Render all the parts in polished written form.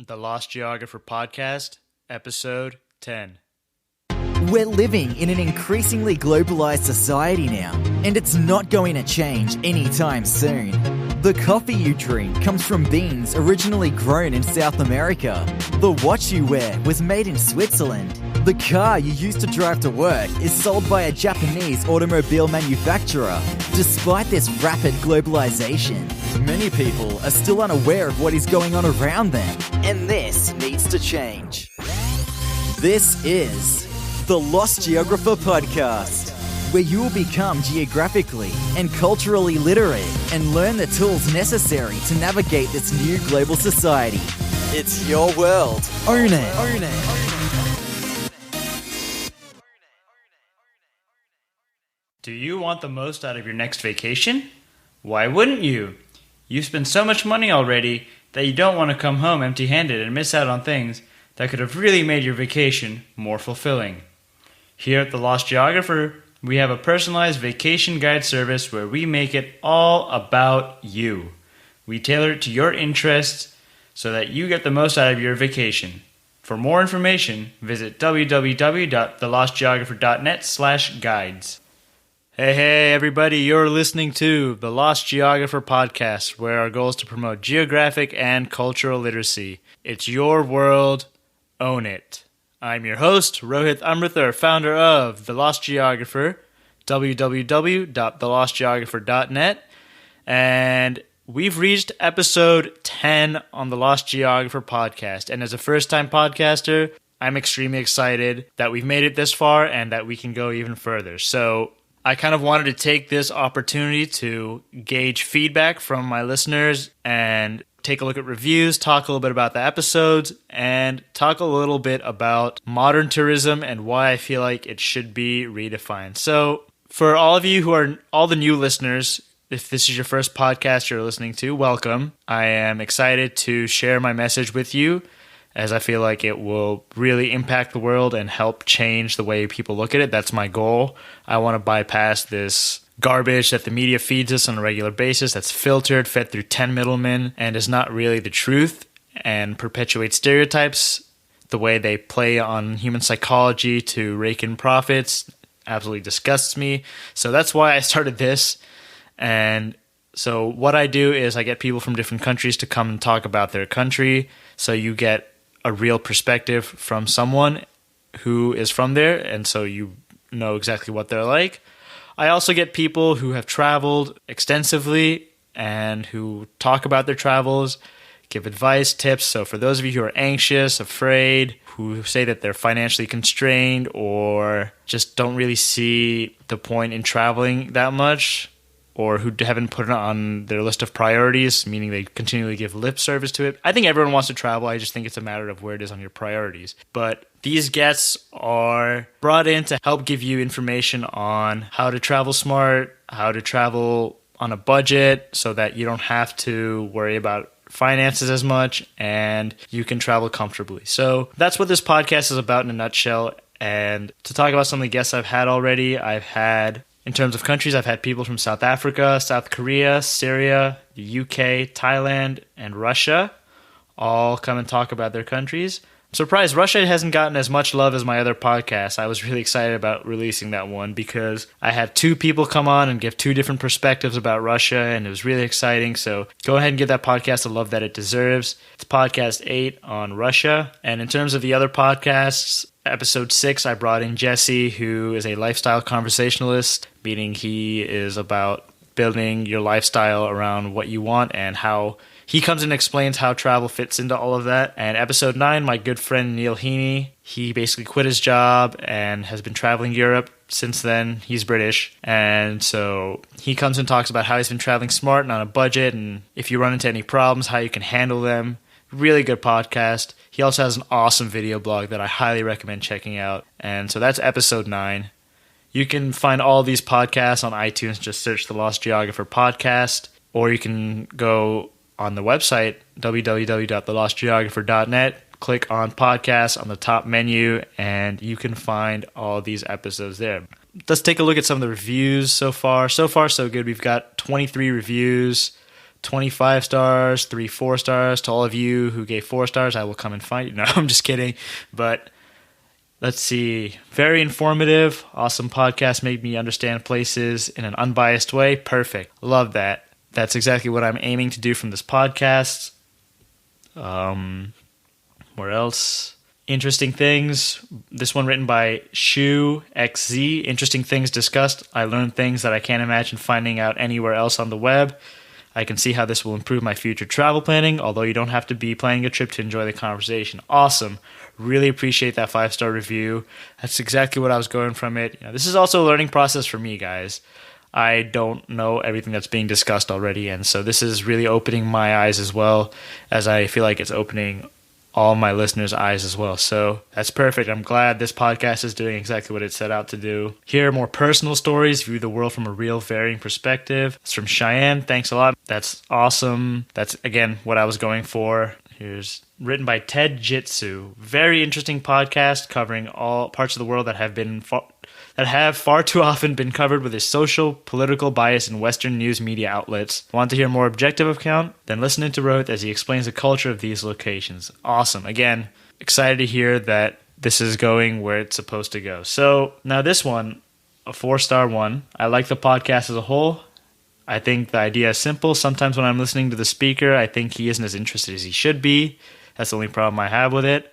The Lost Geographer Podcast, Episode 10. We're living in an increasingly globalized society now, and it's not going to change anytime soon. The coffee you drink comes from beans originally grown in South America. The watch you wear was made in Switzerland. The car you use to drive to work is sold by a Japanese automobile manufacturer. Despite this rapid globalization, many people are still unaware of what is going on around them, and this needs to change. This is the Lost Geographer Podcast, where you will become geographically and culturally literate and learn the tools necessary to navigate this new global society. It's your world. Own it. Own it. Do you want the most out of your next vacation? Why wouldn't you? You've spent so much money already that you don't want to come home empty-handed and miss out on things that could have really made your vacation more fulfilling. Here at the Lost Geographer, we have a personalized vacation guide service where we make it all about you. We tailor it to your interests so that you get the most out of your vacation. For more information, visit www.thelostgeographer.net/guides. Hey everybody, you're listening to the Lost Geographer Podcast, where our goal is to promote geographic and cultural literacy. It's your world, own it. I'm your host, Rohit Amrithar, founder of The Lost Geographer, www.thelostgeographer.net, and we've reached episode 10 on The Lost Geographer Podcast, and as a first-time podcaster, I'm extremely excited that we've made it this far and that we can go even further. So I kind of wanted to take this opportunity to gauge feedback from my listeners and take a look at reviews, talk a little bit about the episodes, and talk a little bit about modern tourism and why I feel like it should be redefined. So for all of you who are all the new listeners, if this is your first podcast you're listening to, welcome. I am excited to share my message with you, as I feel like it will really impact the world and help change the way people look at it. That's my goal. I want to bypass this garbage that the media feeds us on a regular basis that's filtered, fed through 10 middlemen, and is not really the truth, and perpetuates stereotypes. The way they play on human psychology to rake in profits absolutely disgusts me. So that's why I started this. And so what I do is I get people from different countries to come and talk about their country, so you get a real perspective from someone who is from there, and so you know exactly what they're like. I also get people who have traveled extensively and who talk about their travels, give advice, tips. So for those of you who are anxious, afraid, who say that they're financially constrained or just don't really see the point in traveling that much, or who haven't put it on their list of priorities, meaning they continually give lip service to it. I think everyone wants to travel. I just think it's a matter of where it is on your priorities. But these guests are brought in to help give you information on how to travel smart, how to travel on a budget so that you don't have to worry about finances as much and you can travel comfortably. So that's what this podcast is about in a nutshell. And to talk about some of the guests I've had already, in terms of countries, I've had people from South Africa, South Korea, Syria, the UK, Thailand, and Russia all come and talk about their countries. I'm surprised Russia hasn't gotten as much love as my other podcasts. I was really excited about releasing that one because I had two people come on and give two different perspectives about Russia, and it was really exciting. So go ahead and give that podcast the love that it deserves. It's podcast 8 on Russia. And in terms of the other podcasts, Episode 6, I brought in Jesse, who is a lifestyle conversationalist, meaning he is about building your lifestyle around what you want and how he comes and explains how travel fits into all of that. And Episode 9, my good friend Neil Heaney, he basically quit his job and has been traveling Europe since then. He's British. And so he comes and talks about how he's been traveling smart and on a budget, and if you run into any problems, how you can handle them. Really good podcast. He also has an awesome video blog that I highly recommend checking out. And so that's Episode 9. You can find all these podcasts on iTunes. Just search the Lost Geographer Podcast. Or you can go on the website, www.thelostgeographer.net. Click on podcasts on the top menu, and you can find all these episodes there. Let's take a look at some of the reviews so far. So far, so good. We've got 23 reviews. 25 stars, 3 4 stars. To all of you who gave 4 stars, I will come and find you. No, I'm just kidding. But let's see. Very informative. Awesome podcast. Made me understand places in an unbiased way. Perfect. Love that. That's exactly what I'm aiming to do from this podcast. Where else? Interesting things. This one written by Shu XZ. Interesting things discussed. I learned things that I can't imagine finding out anywhere else on the web. I can see how this will improve my future travel planning, although you don't have to be planning a trip to enjoy the conversation. Awesome. Really appreciate that 5-star review. That's exactly what I was going from it. This is also a learning process for me, guys. I don't know everything that's being discussed already, and so this is really opening my eyes as well, as I feel like it's opening all my listeners' eyes as well. So that's perfect. I'm glad this podcast is doing exactly what it set out to do. Hear more personal stories, view the world from a real varying perspective. It's from Cheyenne. Thanks a lot. That's awesome. That's, again, what I was going for. Here's written by Ted Jitsu. Very interesting podcast covering all parts of the world that have far too often been covered with a social, political bias in Western news media outlets. Want to hear a more objective account? Then listen to Rohit as he explains the culture of these locations. Awesome. Again, excited to hear that this is going where it's supposed to go. So now this one, a 4-star one. I like the podcast as a whole. I think the idea is simple. Sometimes when I'm listening to the speaker, I think he isn't as interested as he should be. That's the only problem I have with it.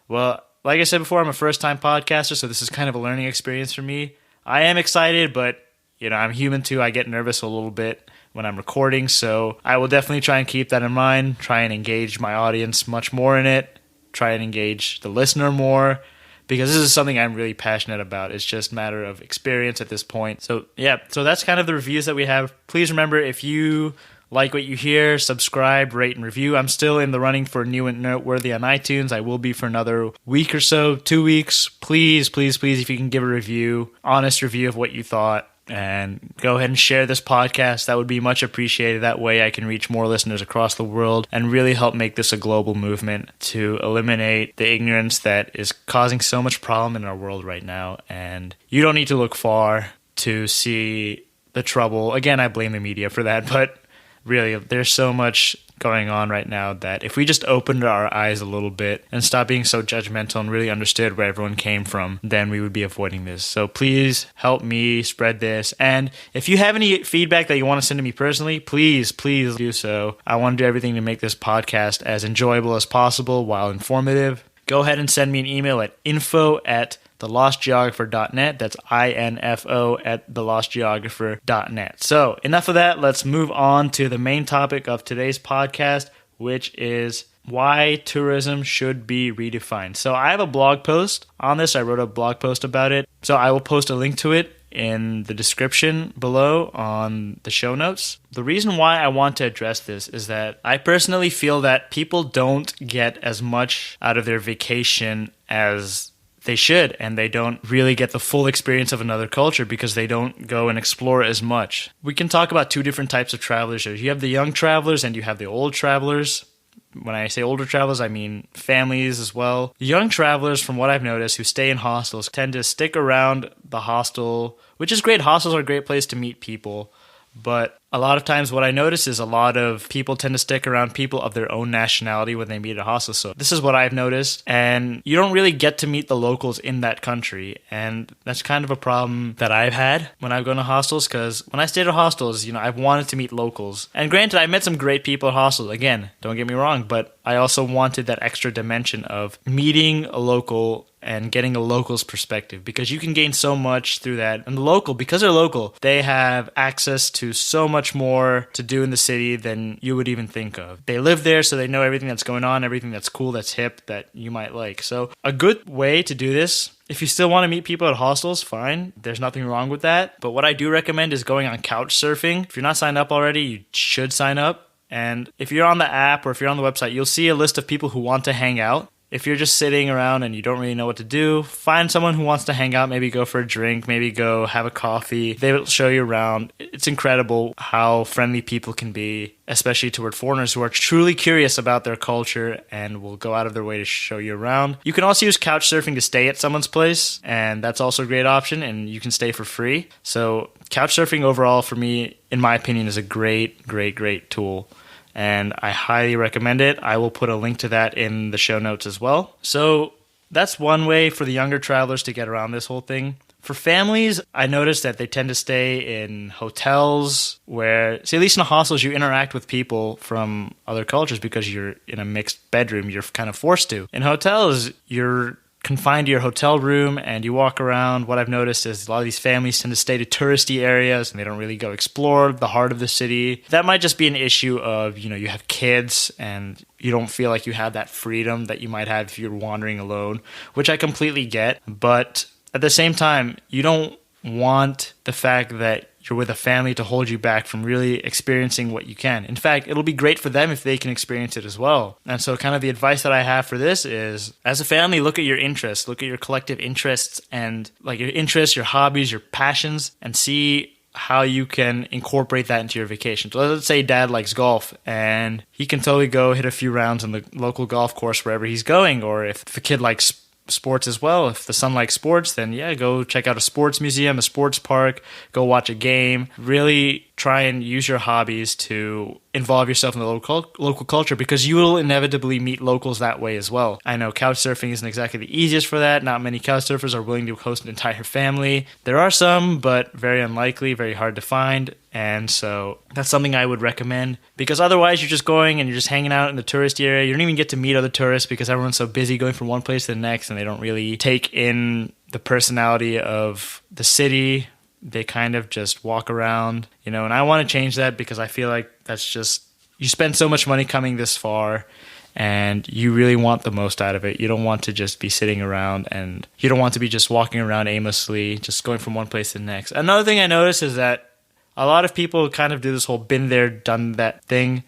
Well, like I said before, I'm a first-time podcaster, so this is kind of a learning experience for me. I am excited, but I'm human too. I get nervous a little bit when I'm recording, so I will definitely try and keep that in mind, try and engage my audience much more in it, try and engage the listener more, because this is something I'm really passionate about. It's just a matter of experience at this point. So that's kind of the reviews that we have. Please remember, if you like what you hear, subscribe, rate, and review. I'm still in the running for New and Noteworthy on iTunes. I will be for another week or so, 2 weeks. Please, please, please, if you can give a review, honest review of what you thought, and go ahead and share this podcast. That would be much appreciated. That way I can reach more listeners across the world and really help make this a global movement to eliminate the ignorance that is causing so much problem in our world right now. And you don't need to look far to see the trouble. Again, I blame the media for that, but really, there's so much going on right now that if we just opened our eyes a little bit and stopped being so judgmental and really understood where everyone came from, then we would be avoiding this. So please help me spread this. And if you have any feedback that you want to send to me personally, please do so. I want to do everything to make this podcast as enjoyable as possible while informative. Go ahead and send me an email at info@thelostgeographer.net. That's info@thelostgeographer.net. So enough of that. Let's move on to the main topic of today's podcast, which is why tourism should be redefined. So I have a blog post on this. I wrote a blog post about it. So I will post a link to it in the description below on the show notes. The reason why I want to address this is that I personally feel that people don't get as much out of their vacation as they should, and they don't really get the full experience of another culture because they don't go and explore as much. We can talk about 2 different types of travelers here. You have the young travelers and you have the old travelers. When I say older travelers, I mean families as well. The young travelers, from what I've noticed, who stay in hostels tend to stick around the hostel, which is great. Hostels are a great place to meet people. But a lot of times what I notice is a lot of people tend to stick around people of their own nationality when they meet at a hostel. So this is what I've noticed. And you don't really get to meet the locals in that country. And that's kind of a problem that I've had when I've gone to hostels. Because when I stayed at hostels, I've wanted to meet locals. And granted, I met some great people at hostels. Again, don't get me wrong. But I also wanted that extra dimension of meeting a local and getting a local's perspective, because you can gain so much through that. And the local, because they're local, they have access to so much more to do in the city than you would even think of. They live there, so they know everything that's going on, everything that's cool, that's hip, that you might like. So a good way to do this, if you still want to meet people at hostels, fine. There's nothing wrong with that. But what I do recommend is going on couch surfing. If you're not signed up already, you should sign up. And if you're on the app or if you're on the website, you'll see a list of people who want to hang out. if you're just sitting around and you don't really know what to do, find someone who wants to hang out, maybe go for a drink, maybe go have a coffee. They will show you around. It's incredible how friendly people can be, especially toward foreigners who are truly curious about their culture and will go out of their way to show you around. You can also use couch surfing to stay at someone's place, and that's also a great option, and you can stay for free. So couch surfing overall, for me, in my opinion, is a great, great, great tool. And I highly recommend it. I will put a link to that in the show notes as well. So that's one way for the younger travelers to get around this whole thing. For families, I noticed that they tend to stay in hotels where, see, at least in hostels, you interact with people from other cultures because you're in a mixed bedroom. You're kind of forced to. In hotels, you're confined to your hotel room and you walk around. What I've noticed is a lot of these families tend to stay to touristy areas and they don't really go explore the heart of the city. That might just be an issue of, you have kids and you don't feel like you have that freedom that you might have if you're wandering alone, which I completely get. But at the same time, you don't want the fact that you're with a family to hold you back from really experiencing what you can. In fact, it'll be great for them if they can experience it as well. And so kind of the advice that I have for this is, as a family, look at your interests, look at your collective interests and like your interests, your hobbies, your passions, and see how you can incorporate that into your vacation. So let's say dad likes golf and he can totally go hit a few rounds on the local golf course wherever he's going. Or if the kid likes sports as well, if the son likes sports, then yeah, go check out a sports museum, a sports park, go watch a game. Really try and use your hobbies to involve yourself in the local culture, because you will inevitably meet locals that way as well. I know couch surfing isn't exactly the easiest for that. Not many couch surfers are willing to host an entire family. There are some, but very unlikely, very hard to find. And so that's something I would recommend, because otherwise you're just going and you're just hanging out in the tourist area. You don't even get to meet other tourists because everyone's so busy going from one place to the next and they don't really take in the personality of the city. They kind of just walk around, and I want to change that because I feel like that's just, you spend so much money coming this far and you really want the most out of it. You don't want to just be sitting around and you don't want to be just walking around aimlessly, just going from one place to the next. Another thing I noticed is that a lot of people kind of do this whole been there, done that thing.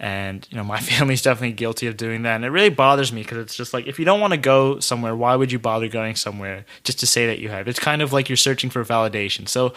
And, my family's definitely guilty of doing that. And it really bothers me because it's just like, if you don't want to go somewhere, why would you bother going somewhere just to say that you have? It's kind of like you're searching for validation. So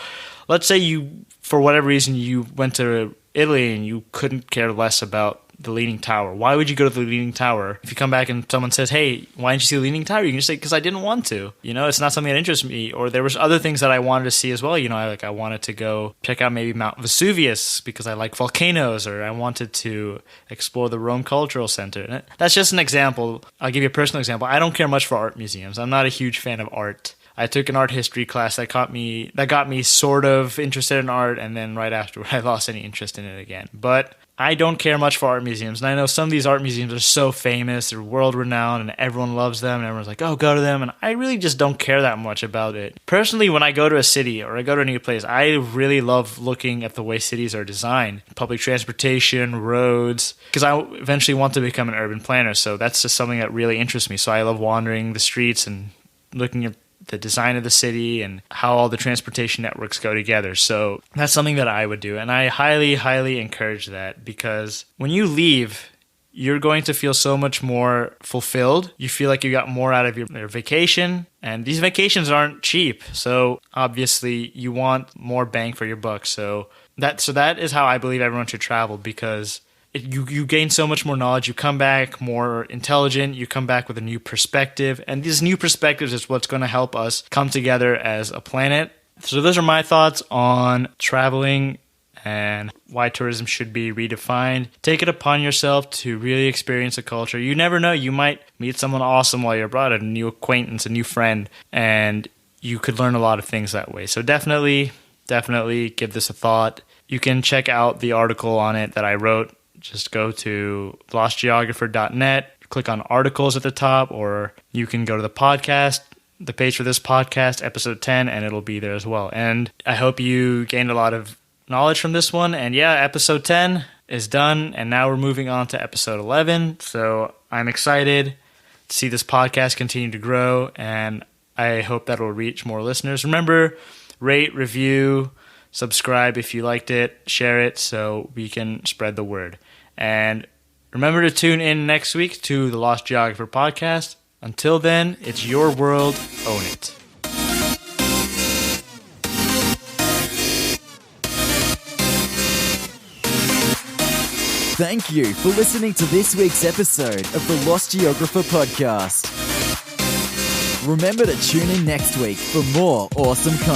let's say you, for whatever reason, you went to Italy and you couldn't care less about the Leaning Tower. Why would you go to the Leaning Tower? If you come back and someone says, hey, why didn't you see the Leaning Tower? You can just say, because I didn't want to. It's not something that interests me. Or there was other things that I wanted to see as well. I wanted to go check out maybe Mount Vesuvius because I like volcanoes, or I wanted to explore the Rome Cultural Center. And that's just an example. I'll give you a personal example. I don't care much for art museums. I'm not a huge fan of art. I took an art history class that got me sort of interested in art, and then right afterward I lost any interest in it again. But I don't care much for art museums, and I know some of these art museums are so famous, they're world-renowned, and everyone loves them, and everyone's like, oh, go to them, and I really just don't care that much about it. Personally, when I go to a city or I go to a new place, I really love looking at the way cities are designed. Public transportation, roads, because I eventually want to become an urban planner, so that's just something that really interests me. So I love wandering the streets and looking at the design of the city and how all the transportation networks go together. So that's something that I would do. And I highly, highly encourage that, because when you leave, you're going to feel so much more fulfilled. You feel like you got more out of your vacation. And these vacations aren't cheap. So obviously you want more bang for your buck. So that is how I believe everyone should travel, because you gain so much more knowledge. You come back more intelligent. You come back with a new perspective. And these new perspectives is what's going to help us come together as a planet. So those are my thoughts on traveling and why tourism should be redefined. Take it upon yourself to really experience a culture. You never know. You might meet someone awesome while you're abroad, a new acquaintance, a new friend, and you could learn a lot of things that way. So definitely give this a thought. You can check out the article on it that I wrote. Just go to lostgeographer.net, click on articles at the top, or you can go to the page for this podcast, episode 10, and it'll be there as well. And I hope you gained a lot of knowledge from this one. And yeah, episode 10 is done, and now we're moving on to episode 11. So I'm excited to see this podcast continue to grow, and I hope that it'll reach more listeners. Remember, rate, review, subscribe if you liked it, share it so we can spread the word. And Remember to tune in next week to the Lost Geographer Podcast. Until then, it's your world. Own it. Thank you for listening to this week's episode of the Lost Geographer Podcast. Remember to tune in next week for more awesome content.